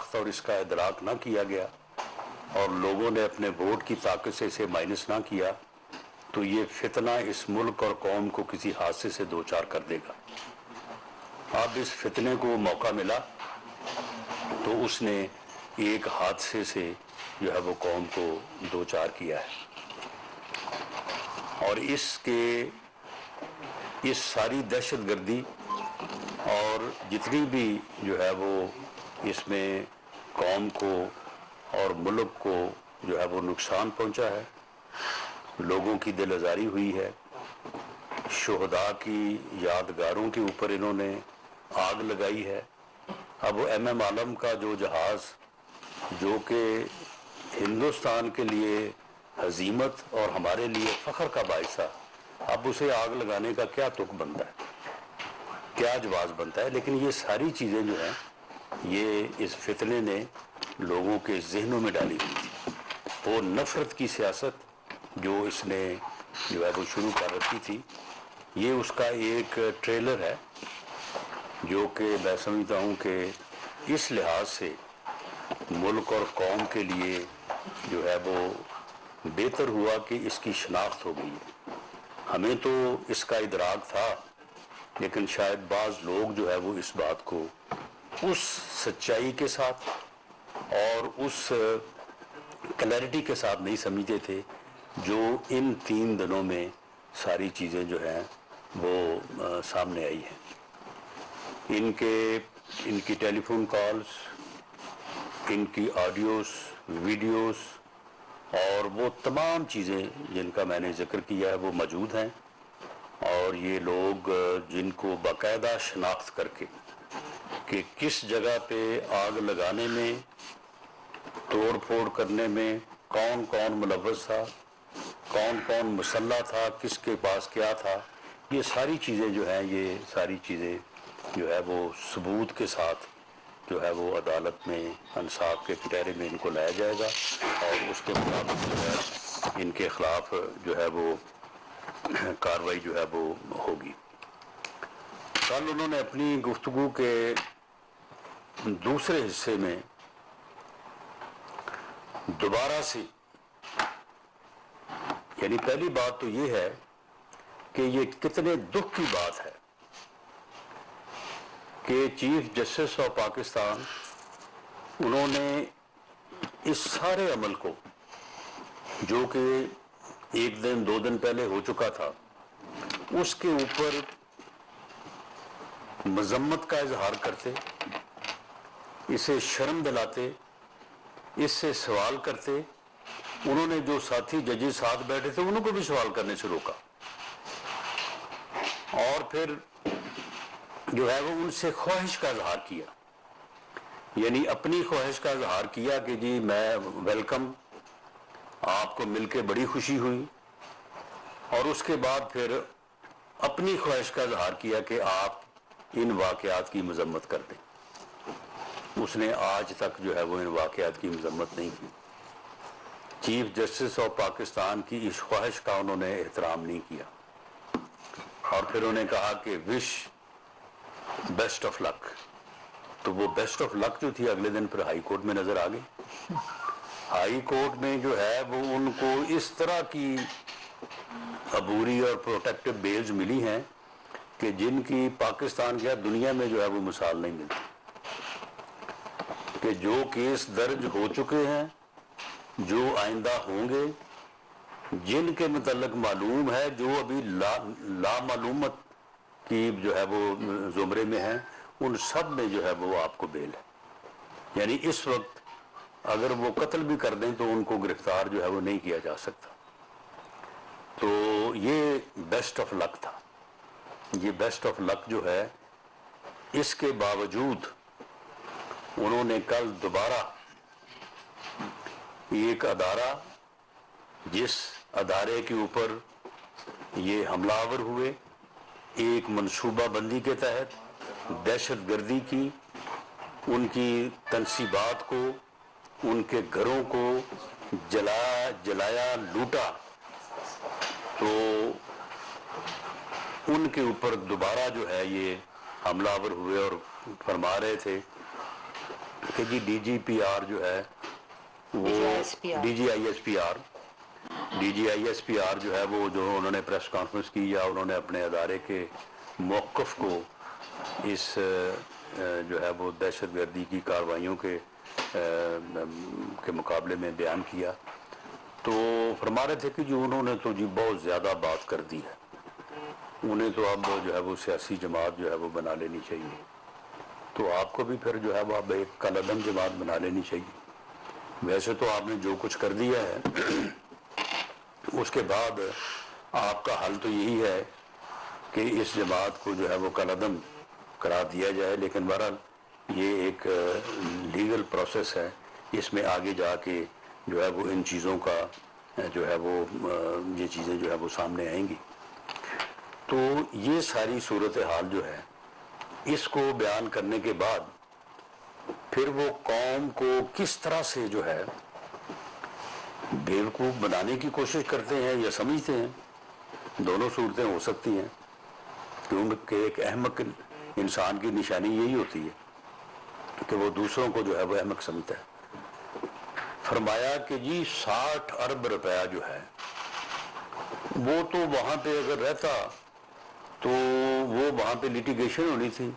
شناخت اور اس کا ادراک نہ کیا گیا اور لوگوں نے اپنے ووٹ کی طاقت سے اسے مائنس نہ کیا تو یہ فتنہ اس ملک اور قوم کو کسی حادثے سے دوچار کر دے گا۔ اب اس فتنے کو موقع ملا تو اس نے ایک حادثے سے جو ہے وہ قوم کو دوچار کیا ہے، اور اس ساری دہشت گردی اور جتنی بھی جو ہے وہ اس میں قوم کو اور ملک کو جو ہے وہ نقصان پہنچا ہے، لوگوں کی دل آزاری ہوئی ہے، شہداء کی یادگاروں کے اوپر انہوں نے آگ لگائی ہے۔ اب وہ ایم عالم کا جو جہاز جو کہ ہندوستان کے لیے ہزیمت اور ہمارے لیے فخر کا باعث ہے، اب اسے آگ لگانے کا کیا تک بنتا ہے، کیا جواز بنتا ہے؟ لیکن یہ ساری چیزیں جو ہیں یہ اس فتنے نے لوگوں کے ذہنوں میں ڈالی ہوئی تھی۔ وہ نفرت کی سیاست جو اس نے جو ہے وہ شروع کر رکھی تھی، یہ اس کا ایک ٹریلر ہے جو کہ میں سمجھتا ہوں کہ اس لحاظ سے ملک اور قوم کے لیے جو ہے وہ بہتر ہوا کہ اس کی شناخت ہو گئی ہے۔ ہمیں تو اس کا ادراک تھا، لیکن شاید بعض لوگ جو ہے وہ اس بات کو اس سچائی کے ساتھ اور اس کلیئرٹی کے ساتھ نہیں سمجھتے تھے جو ان 3 دنوں میں ساری چیزیں جو ہیں وہ سامنے آئی ہیں۔ ان کی ٹیلی فون کالز، ان کی آڈیوز، ویڈیوز اور وہ تمام چیزیں جن کا میں نے ذکر کیا ہے وہ موجود ہیں، اور یہ لوگ جن کو باقاعدہ شناخت کر کے کہ کس جگہ پہ آگ لگانے میں، توڑ پھوڑ کرنے میں کون کون ملوث تھا، کون کون مسلح تھا، کس کے پاس کیا تھا، یہ ساری چیزیں جو ہیں یہ ساری چیزیں جو ہے وہ ثبوت کے ساتھ جو ہے وہ عدالت میں انصاف کے کٹہرے میں ان کو لایا جائے گا، اور اس کے مطابق جو ہے ان کے خلاف جو ہے وہ کارروائی جو ہے وہ ہوگی۔ کل انہوں نے اپنی گفتگو کے دوسرے حصے میں دوبارہ سے، یعنی پہلی بات تو یہ ہے کہ یہ کتنے دکھ کی بات ہے کہ چیف جسٹس آف پاکستان انہوں نے اس سارے عمل کو جو کہ 1 دن 2 دن پہلے ہو چکا تھا اس کے اوپر مذمت کا اظہار کرتے، اسے شرم دلاتے، اس سے سوال کرتے۔ انہوں نے جو ساتھی ججز ساتھ بیٹھے تھے انہوں کو بھی سوال کرنے سے روکا، اور پھر جو ہے وہ ان سے خواہش کا اظہار کیا، یعنی اپنی خواہش کا اظہار کیا کہ جی میں ویلکم، آپ کو مل کے بڑی خوشی ہوئی، اور اس کے بعد پھر اپنی خواہش کا اظہار کیا کہ آپ ان واقعات کی مذمت کر دیں۔ اس نے آج تک جو ہے وہ ان واقعات کی مذمت نہیں کی۔ چیف جسٹس آف پاکستان کی اس خواہش کا انہوں نے احترام نہیں کیا، اور پھر انہوں نے کہا کہ وش بیسٹ آف لک، تو وہ بیسٹ آف لک جو تھی اگلے دن پھر ہائی کورٹ میں نظر آ گئی۔ ہائی کورٹ میں جو ہے وہ ان کو اس طرح کی عبوری اور پروٹیکٹیو بیلز ملی ہیں کہ جن کی پاکستان یا دنیا میں جو ہے وہ مثال نہیں ملتی، کہ جو کیس درج ہو چکے ہیں، جو آئندہ ہوں گے، جن کے متعلق معلوم ہے، جو ابھی لا معلومت کی جو ہے وہ زمرے میں ہیں، ان سب میں جو ہے وہ آپ کو بیل ہے۔ یعنی اس وقت اگر وہ قتل بھی کر دیں تو ان کو گرفتار جو ہے وہ نہیں کیا جا سکتا۔ تو یہ بیسٹ آف لک تھا۔ یہ بیسٹ آف لک جو ہے، اس کے باوجود انہوں نے کل دوبارہ ایک ادارہ، جس ادارے کے اوپر یہ حملہ آور ہوئے، ایک منصوبہ بندی کے تحت دہشت گردی کی، ان کی تنصیبات کو، ان کے گھروں کو جلایا لوٹا، تو ان کے اوپر دوبارہ جو ہے یہ حملہ آور ہوئے، اور فرما رہے تھے کہ جی ڈی جی پی آر جو ہے وہ D G I S P R جو ہے وہ جو انہوں نے پریس کانفرنس کی یا انہوں نے اپنے ادارے کے موقف کو اس جو ہے وہ دہشت گردی کی کارروائیوں کے مقابلے میں بیان کیا، تو فرما رہے تھے کہ جو انہوں نے تو جی بہت زیادہ بات کر دی ہے، انہیں تو اب جو ہے وہ سیاسی جماعت جو ہے وہ بنا لینی چاہیے، تو آپ کو بھی پھر جو ہے وہ اب ایک کالعدم جماعت بنا لینی چاہیے۔ ویسے تو آپ نے جو کچھ کر دیا ہے اس کے بعد آپ کا حل تو یہی ہے کہ اس جماعت کو جو ہے وہ کالعدم قرار دیا جائے، لیکن بہرحال یہ ایک لیگل پروسیس ہے، اس میں آگے جا کے جو ہے وہ ان چیزوں کا جو ہے وہ یہ چیزیں جو ہے وہ سامنے آئیں گی۔ تو یہ ساری صورتحال جو ہے اس کو بیان کرنے کے بعد پھر وہ قوم کو کس طرح سے جو ہے بیوقوف بنانے کی کوشش کرتے ہیں یا سمجھتے ہیں، دونوں صورتیں ہو سکتی ہیں، کیونکہ ایک احمق انسان کی نشانی یہی ہوتی ہے کہ وہ دوسروں کو جو ہے وہ احمق سمجھتا ہے۔ فرمایا کہ جی 60 ارب روپیہ جو ہے وہ تو وہاں پہ اگر رہتا تو وہ وہاں پہ لیٹیگیشن ہونی تھی،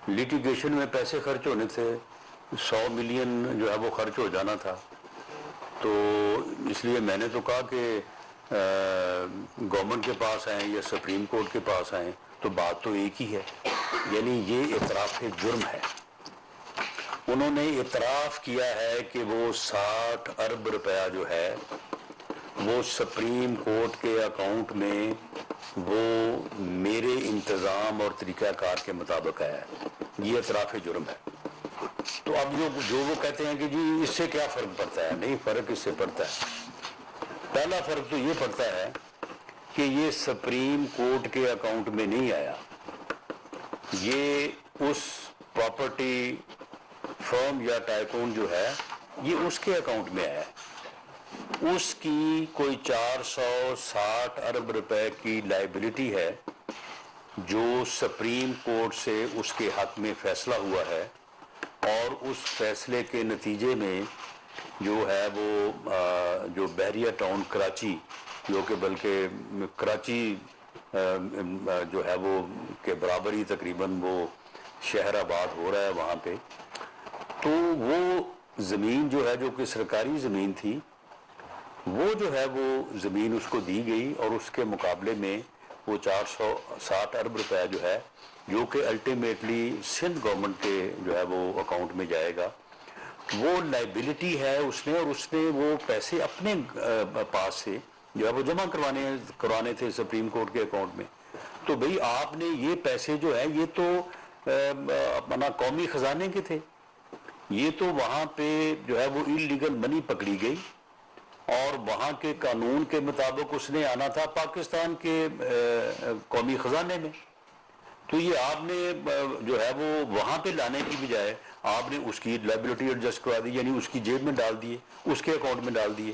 لیٹیگیشن میں پیسے خرچ ہونے تھے، 100 ملین جو ہے وہ خرچ ہو جانا تھا، تو اس لیے میں نے تو کہا کہ گورنمنٹ کے پاس آئیں یا سپریم کورٹ کے پاس آئیں تو بات تو ایک ہی ہے، یعنی یہ اعتراف جرم ہے۔ انہوں نے اعتراف کیا ہے کہ وہ 60 ارب روپیہ جو ہے وہ سپریم کورٹ کے اکاؤنٹ میں وہ میرے انتظام اور طریقہ کار کے مطابق ہے، یہ اعتراف جرم ہے۔ تو اب جو وہ کہتے ہیں کہ جی اس سے کیا فرق پڑتا ہے، نہیں، فرق اس سے پڑتا ہے۔ پہلا فرق تو یہ پڑتا ہے کہ یہ سپریم کورٹ کے اکاؤنٹ میں نہیں آیا، یہ اس پراپرٹی فرم یا ٹائکون جو ہے یہ اس کے اکاؤنٹ میں آیا، اس کی کوئی 460 ارب روپے کی لائبلٹی ہے جو سپریم کورٹ سے اس کے حق میں فیصلہ ہوا ہے، اور اس فیصلے کے نتیجے میں جو ہے وہ جو بحریہ ٹاؤن کراچی، جو کہ بلکہ کراچی جو ہے وہ کے برابر ہی تقریباً وہ شہر آباد ہو رہا ہے وہاں پہ، تو وہ زمین جو ہے جو کہ سرکاری زمین تھی، وہ جو ہے وہ زمین اس کو دی گئی، اور اس کے مقابلے میں وہ 460 ارب روپے جو ہے جو کہ الٹیمیٹلی سندھ گورنمنٹ کے جو ہے وہ اکاؤنٹ میں جائے گا، وہ لائبلٹی ہے اس نے، اور اس نے وہ پیسے اپنے پاس سے جو ہے وہ جمع کروانے تھے سپریم کورٹ کے اکاؤنٹ میں۔ تو بھئی آپ نے یہ پیسے جو ہے یہ تو اپنا قومی خزانے کے تھے، یہ تو وہاں پہ جو ہے وہ انلیگل منی پکڑی گئی، اور وہاں کے قانون کے مطابق اس نے آنا تھا پاکستان کے قومی خزانے میں، تو یہ آپ نے جو ہے وہ وہاں پہ لانے کی بجائے آپ نے اس کی لائبلٹی ایڈجسٹ کروا دی، یعنی اس کی جیب میں ڈال دیے، اس کے اکاؤنٹ میں ڈال دیے۔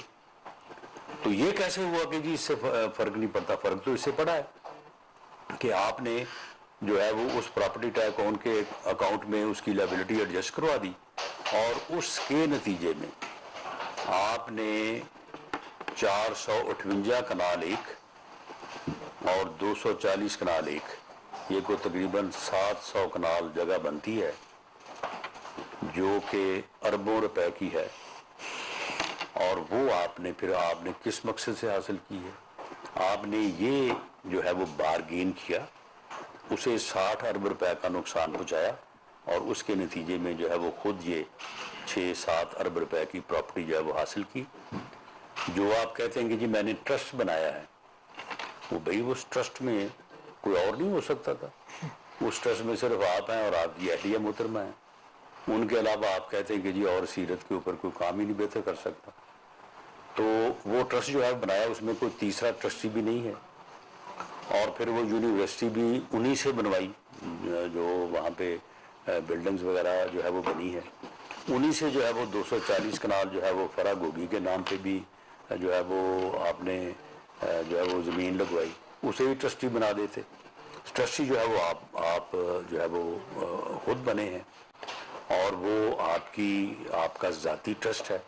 تو یہ کیسے ہوا کہ جی اس سے فرق نہیں پڑتا؟ فرق تو اس سے پڑا ہے کہ آپ نے جو ہے وہ اس پراپرٹی ٹیکس اون کے اکاؤنٹ میں اس کی لائبلٹی ایڈجسٹ کروا دی، اور اس کے نتیجے میں آپ نے 458 کنال ایک اور 240 کنال ایک، یہ کو تقریباً 700 کنال جگہ بنتی ہے جو کہ اربوں روپے کی ہے، اور وہ آپ نے کس مقصد سے حاصل کی ہے؟ آپ نے یہ جو ہے وہ بارگین کیا، اسے 60 ارب روپے کا نقصان پہنچایا، اور اس کے نتیجے میں جو ہے وہ خود یہ 6-7 ارب روپے کی پراپرٹی جو ہے وہ حاصل کی۔ جو آپ کہتے ہیں کہ جی میں نے ٹرسٹ بنایا ہے، وہ بھئی اس ٹرسٹ میں کوئی اور نہیں ہو سکتا تھا، اس ٹرسٹ میں صرف آپ ہیں اور آپ کی اہلیہ محترمہ ہیں، ان کے علاوہ آپ کہتے ہیں کہ جی اور سیرت کے اوپر کوئی کام ہی نہیں بہتر کر سکتا، تو وہ ٹرسٹ جو ہے بنایا اس میں کوئی تیسرا ٹرسٹی بھی نہیں ہے، اور پھر وہ یونیورسٹی بھی انہی سے بنوائی، جو وہاں پہ بلڈنگز وغیرہ جو ہے وہ بنی ہے، انہی سے جو ہے وہ 240 کنال جو ہے وہ فرا گوگی کے نام پہ بھی جو ہے وہ آپ نے جو ہے وہ زمین لگوائی، اسے بھی ٹرسٹی بنا دیتے۔ ٹرسٹی جو ہے وہ آپ جو ہے وہ خود بنے ہیں، اور وہ آپ کا ذاتی ٹرسٹ ہے.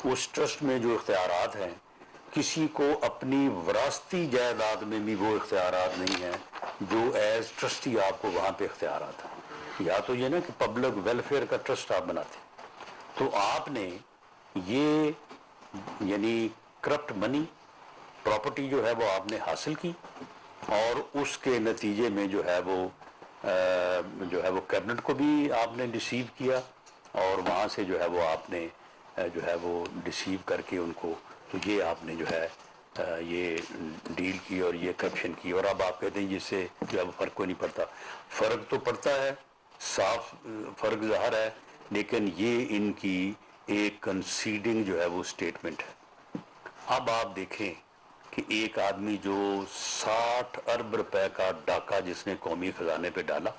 اس ٹرسٹ میں جو اختیارات ہیں کسی کو اپنی وراثتی جائیداد میں بھی وہ اختیارات نہیں ہیں جو ایز ٹرسٹی آپ کو وہاں پہ اختیارات ہیں. یا تو یہ نا کہ پبلک ویلفیئر کا ٹرسٹ آپ بناتے ہیں تو آپ نے یہ یعنی کرپٹ منی پراپرٹی جو ہے وہ آپ نے حاصل کی اور اس کے نتیجے میں جو ہے وہ کیبنٹ کو بھی آپ نے ڈسیو کیا اور وہاں سے جو ہے وہ آپ نے جو ہے وہ ڈسیو کر کے ان کو تو یہ آپ نے جو ہے یہ ڈیل کی اور یہ کرپشن کی. اور اب آپ کہتے ہیں جس سے جو ہے وہ فرق کوئی نہیں پڑتا. فرق تو پڑتا ہے, صاف فرق ظاہر ہے, لیکن یہ ان کی ایک کنسیڈنگ جو ہے وہ اسٹیٹمنٹ ہے. اب آپ دیکھیں کہ ایک آدمی جو 60 ارب روپے کا ڈاکہ جس نے قومی خزانے پہ ڈالا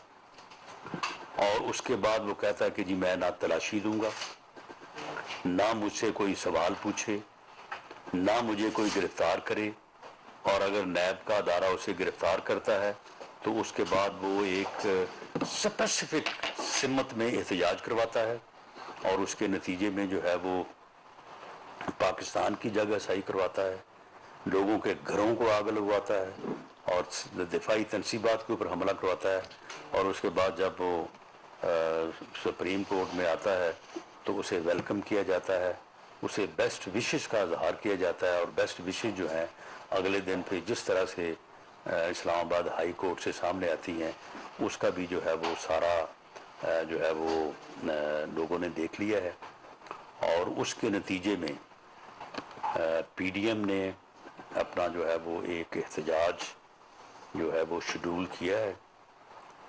اور اس کے بعد وہ کہتا ہے کہ جی میں نہ تلاشی دوں گا, نہ مجھ سے کوئی سوال پوچھے, نہ مجھے کوئی گرفتار کرے, اور اگر نیب کا ادارہ اسے گرفتار کرتا ہے تو اس کے بعد وہ ایک اسپیسیفک سمت میں احتجاج کرواتا ہے اور اس کے نتیجے میں جو ہے وہ پاکستان کی جگہ صحیح کرواتا ہے, لوگوں کے گھروں کو آگ لگواتا ہے اور دفاعی تنصیبات کے اوپر حملہ کرواتا ہے, اور اس کے بعد جب وہ سپریم کورٹ میں آتا ہے تو اسے ویلکم کیا جاتا ہے, اسے بیسٹ وشز کا اظہار کیا جاتا ہے, اور بیسٹ وشز جو ہیں اگلے دن پہ جس طرح سے اسلام آباد ہائی کورٹ سے سامنے آتی ہیں اس کا بھی جو ہے وہ سارا جو ہے وہ لوگوں نے دیکھ لیا ہے. اور اس کے نتیجے میں پی ڈی ایم نے اپنا جو ہے وہ ایک احتجاج جو ہے وہ شیڈول کیا ہے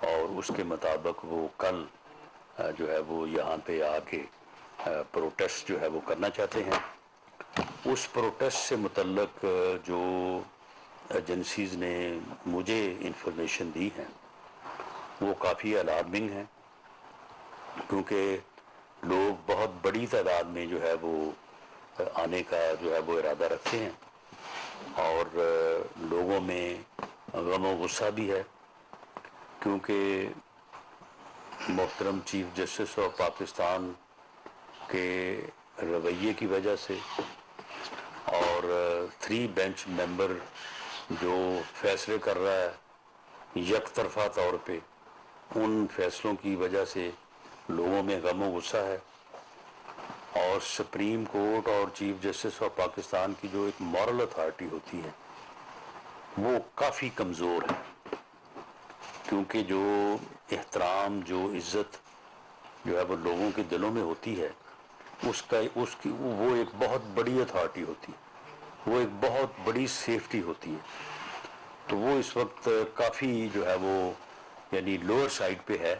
اور اس کے مطابق وہ کل جو ہے وہ یہاں پہ آ کے پروٹیسٹ جو ہے وہ کرنا چاہتے ہیں. اس پروٹیسٹ سے متعلق جو ایجنسیز نے مجھے انفارمیشن دی ہیں وہ کافی الارمنگ ہیں, کیونکہ لوگ بہت بڑی تعداد میں جو ہے وہ آنے کا جو ہے وہ ارادہ رکھتے ہیں اور لوگوں میں غم و غصہ بھی ہے, کیونکہ محترم چیف جسٹس آف پاکستان کے رویے کی وجہ سے اور 3 بینچ ممبر جو فیصلے کر رہا ہے یک طرفہ طور پہ, ان فیصلوں کی وجہ سے لوگوں میں غم و غصہ ہے. اور سپریم کورٹ اور چیف جسٹس آف پاکستان کی جو ایک مورل اتھارٹی ہوتی ہے وہ کافی کمزور ہے, کیونکہ جو احترام جو عزت جو ہے وہ لوگوں کے دلوں میں ہوتی ہے وہ ایک بہت بڑی اتھارٹی ہوتی ہے, وہ ایک بہت بڑی سیفٹی ہوتی ہے. تو وہ اس وقت کافی جو ہے وہ یعنی لوور سائڈ پہ ہے.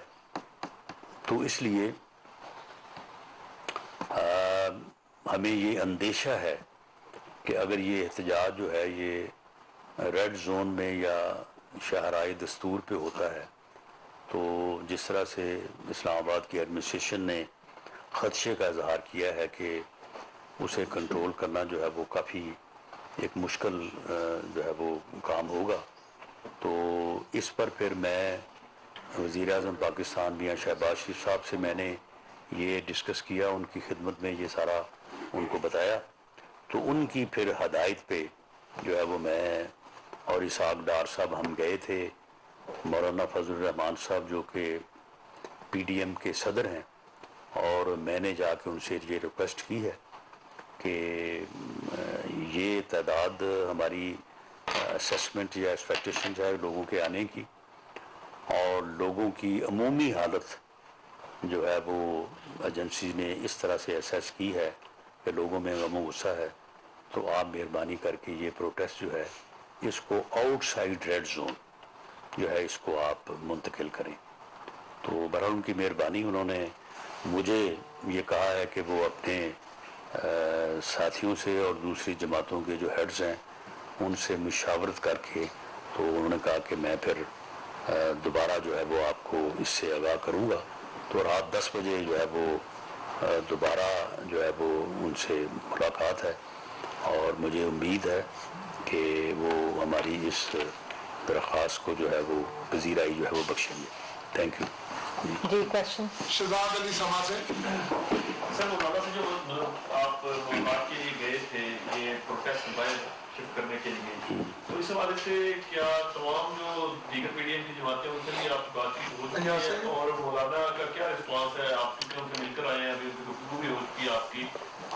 تو اس لیے ہمیں یہ اندیشہ ہے کہ اگر یہ احتجاج جو ہے یہ ریڈ زون میں یا شاہراہ دستور پہ ہوتا ہے تو جس طرح سے اسلام آباد کی ایڈمنسٹریشن نے خدشے کا اظہار کیا ہے کہ اسے کنٹرول کرنا جو ہے وہ کافی ایک مشکل جو ہے وہ کام ہوگا. تو اس پر پھر میں وزیر اعظم پاکستان میاں شہباز شریف صاحب سے میں نے یہ ڈسکس کیا, ان کی خدمت میں یہ سارا ان کو بتایا. تو ان کی پھر ہدایت پہ جو ہے وہ میں اور اسحاق ڈار صاحب ہم گئے تھے, مولانا فضل الرحمان صاحب جو کہ پی ڈی ایم کے صدر ہیں, اور میں نے جا کے ان سے یہ ریکویسٹ کی ہے کہ یہ تعداد ہماری اسسمنٹ یا ایکسپیکٹیشن ہے لوگوں کے آنے کی, اور لوگوں کی عمومی حالت جو ہے وہ ایجنسی نے اس طرح سے اسیس کی ہے کہ لوگوں میں غم و غصہ ہے, تو آپ مہربانی کر کے یہ پروٹیسٹ جو ہے اس کو آؤٹ سائڈ ریڈ زون جو ہے اس کو آپ منتقل کریں. تو بہرحال ان کی مہربانی, انہوں نے مجھے یہ کہا ہے کہ وہ اپنے ساتھیوں سے اور دوسری جماعتوں کے جو ہیڈز ہیں ان سے مشاورت کر کے تو انہوں نے کہا کہ میں پھر دوبارہ جو ہے وہ آپ کو اس سے آگاہ کروں گا. تو رات 10 بجے جو ہے وہ دوبارہ جو ہے وہ ان سے ملاقات ہے, اور مجھے امید ہے کہ وہ ہماری اس درخواست کو جو ہے وہ پذیرائی جو ہے وہ بخشیں گے. Thank you. جی کوشچن شہزاد علی سما سے. سر مولانا سے جو آپ ملاقات کے لیے گئے تھے یہ پروٹیسٹ باہر شفٹ کرنے کے لیے، تو اس حوالے سے کیا تمام جو دیگر میڈیم کی جماعتیں ان سے بھی آپ کی بات چیت ہو چکی ہے، اور مولانا کا کیا رسپانس ہے؟ آپ کیونکہ ان سے مل کر آئے ہیں، ابھی گفتگو بھی ہو چکی ہے آپ کی،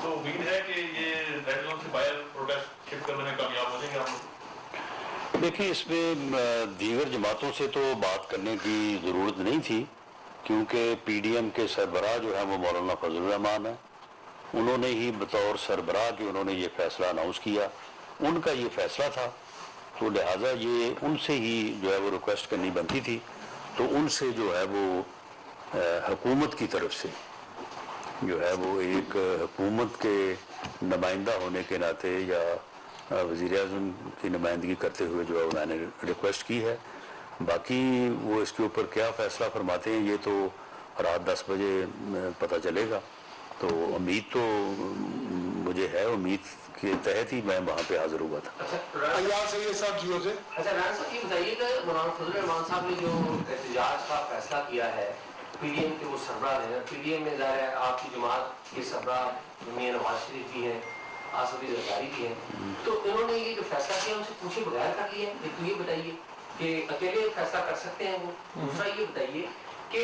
تو امید ہے کہ یہ ریڈ زون سے باہر پروٹیسٹ شفٹ کرنے میں کامیاب ہو جائیں گے آپ لوگ؟ دیکھیے اس میں دیگر جماعتوں سے تو بات کرنے کی ضرورت نہیں تھی، کیونکہ پی ڈی ایم کے سربراہ جو ہیں وہ مولانا فضل الرحمان ہیں. انہوں نے ہی بطور سربراہ کہ انہوں نے یہ فیصلہ اناؤنس کیا، ان کا یہ فیصلہ تھا، تو لہٰذا یہ ان سے ہی جو ہے وہ ریکویسٹ کرنی بنتی تھی. تو ان سے جو ہے وہ حکومت کی طرف سے جو ہے وہ ایک حکومت کے نمائندہ ہونے کے ناطے یا وزیر اعظم کی نمائندگی کرتے ہوئے جو ہے میں نے ریکویسٹ کی ہے. باقی وہ اس کے اوپر کیا فیصلہ فرماتے ہیں یہ تو رات 10 بجے پتہ چلے گا. تو امید تو مجھے ہے، امید کے تحت ہی میں وہاں پہ حاضر ہوا تھا. اچھا رائنا صاحب یہ بتائیے کہ مولانا فضل الرحمان صاحب نے جو احتجاج کا فیصلہ کیا ہے، پی ڈی ایم کے وہ سربراہ ہیں، پی ڈی ایم میں ظاہر ہے آپ کی جماعت کے سربراہ میاں نواز شریف بھی ہیں، آصف علی زرداری بھی ہیں، تو انہوں نے یہ جو فیصلہ کیا ان سے پوچھے بغیر کر لیا ہے؟ ایک تو یہ بتائیے کہ اکیلے فیصلہ کر سکتے ہیں وہ. دوسرا یہ بتائیے کہ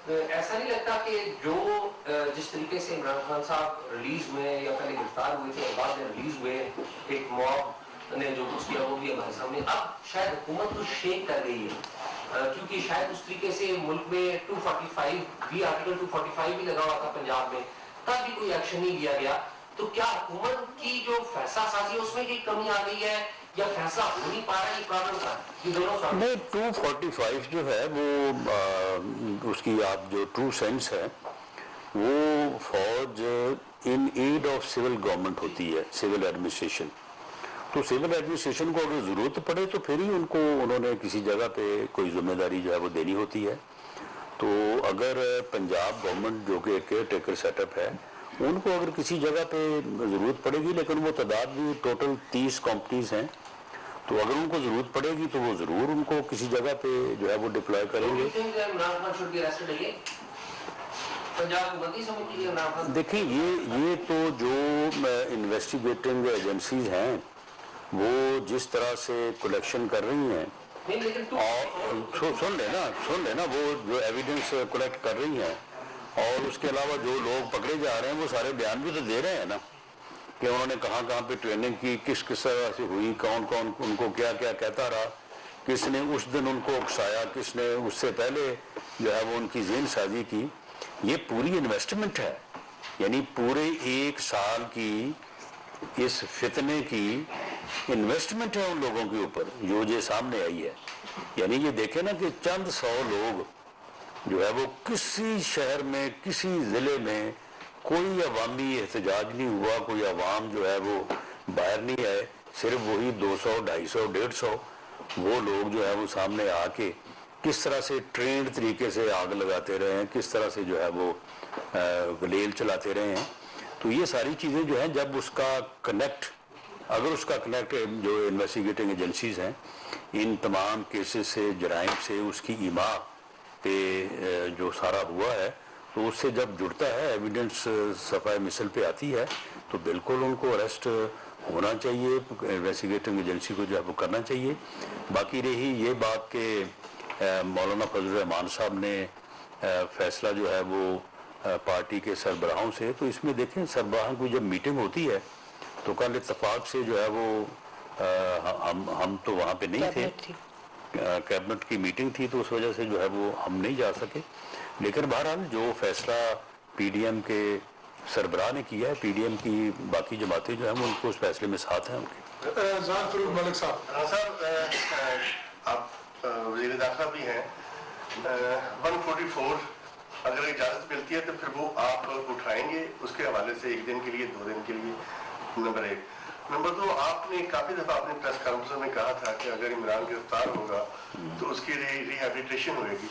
ایسا نہیں لگتا کہ جو جس طریقے سے عمران خان صاحب ریلیز ہوئے یا پہلے گرفتار ہوئے تھے اور بعد میں ریلیز ہوئے، ایک موب نے جو کچھ کیا وہ بھی ہمارے سامنے، اب شاید حکومت تو شیک کر گئی ہے، کیونکہ شاید اس طریقے سے ملک میں 245 بھی آرٹیکل 245 بھی لگا ہوا تھا پنجاب میں، تب بھی کوئی ایکشن نہیں لیا گیا. تو کیا حکومت کی جو فیصلہ سازی ہے اس میں کوئی کمی آ گئی ہے یا فیصلہ ہو نہیں پا رہا ہے؟ یہ پرابلم کا یہ دونوں سوال. نہیں 245 جو ہے وہ اس کی آپ جو ٹرو سینس ہے وہ فوج ان ایڈ آف سول گورنمنٹ ہوتی ہے، سول ایڈمنسٹریشن. تو سول ایڈمنسٹریشن کو اگر ضرورت پڑے تو پھر ہی ان کو انہوں نے کسی جگہ پہ کوئی ذمہ داری جو ہے وہ دینی ہوتی ہے. تو اگر پنجاب گورنمنٹ جو کہ کیئر ٹیکر سیٹ اپ ہے ان کو اگر کسی جگہ پہ ضرورت پڑے گی، لیکن وہ تعداد بھی ٹوٹل 30 کمپنیز ہیں، تو اگر ان کو ضرورت پڑے گی تو وہ ضرور ان کو کسی جگہ پہ جو ہے وہ ڈپلوائے کریں گے. دیکھیں یہ تو جو انویسٹیگیٹنگ ایجنسیز ہیں وہ جس طرح سے کلیکشن کر رہی ہیں اور سن لینا وہ جو ایویڈنس کلیکٹ کر رہی ہیں، اور اس کے علاوہ جو لوگ پکڑے جا رہے ہیں وہ سارے بیان بھی تو دے رہے ہیں نا کہ انہوں نے کہاں کہاں پہ ٹریننگ کی، کس طرح سے ہوئی، کون کون ان کو کیا کیا کہتا رہا، کس نے اس دن ان کو اکسایا، کس نے اس سے پہلے جو ہے وہ ان کی ذہن سازی کی. یہ پوری انویسٹمنٹ ہے، یعنی پورے 1 سال کی اس فتنے کی انویسٹمنٹ ہے ان لوگوں کے اوپر جو یہ سامنے آئی ہے. یعنی یہ دیکھیں نا کہ چند 100 لوگ جو ہے وہ کسی شہر میں کسی ضلع میں کوئی عوامی احتجاج نہیں ہوا، کوئی عوام جو ہے وہ باہر نہیں آئے، صرف وہی 200 250 150 وہ لوگ جو ہے وہ سامنے آ کے کس طرح سے ٹرینڈ طریقے سے آگ لگاتے رہے ہیں، کس طرح سے جو ہے وہ گلیل چلاتے رہے ہیں. تو یہ ساری چیزیں جو ہیں جب اس کا کنیکٹ جو انویسٹیگیٹنگ ایجنسیز ہیں ان تمام کیسز سے، جرائم سے، اس کی ایما پہ جو سارا ہوا ہے تو اس سے جب جڑتا ہے، ایویڈنس صفحہ مثل پہ آتی ہے تو بالکل ان کو اریسٹ ہونا چاہیے، انویسٹیگیٹنگ ایجنسی کو جو ہے وہ کرنا چاہیے. باقی رہی یہ بات کہ مولانا فضل الرحمان صاحب نے فیصلہ جو ہے وہ پارٹی کے سربراہوں سے، تو اس میں دیکھیں سربراہوں کی جب میٹنگ ہوتی ہے تو کل اتفاق سے جو ہے وہ ہم تو وہاں پہ نہیں تھے، کیبنٹ کی میٹنگ تھی تو اس وجہ سے جو ہے وہ ہم نہیں جا سکے. لیکن بہرحال جو فیصلہ پی ڈی ایم کے سربراہ نے کیا ہے، پی ڈی ایم کی باقی جماعتیں جو ہیں وہ ان کو اس فیصلے میں ساتھ ہیں ان کے. ملک صاحب آپ وزیر داخلہ بھی ہیں، 144 اگر اجازت ملتی ہے تو پھر وہ آپ اٹھائیں گے اس کے حوالے سے 1 دن کے لیے 2 دن کے لیے؟ نمبر 1. نمبر 2، آپ نے کافی دفعہ اپنے پریس کانفرنس میں کہا تھا کہ اگر عمران گرفتار ہوگا تو اس کی ریہیبلیٹیشن ہوئے گی.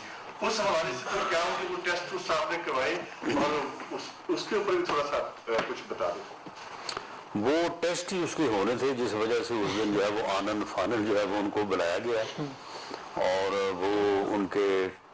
اس حوالے سے تو کیا ہو کہ وہ ٹیسٹ اس صاحب نے کروائے اور اس کے اوپر بھی تھوڑا سا کچھ بتا دیں. وہ ٹیسٹ ہی اس کے ہونے تھے جس وجہ سے اس دن جو ہے وہ آنن فانن جو ہے وہ ان کو بلایا گیا اور وہ ان کے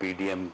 PDM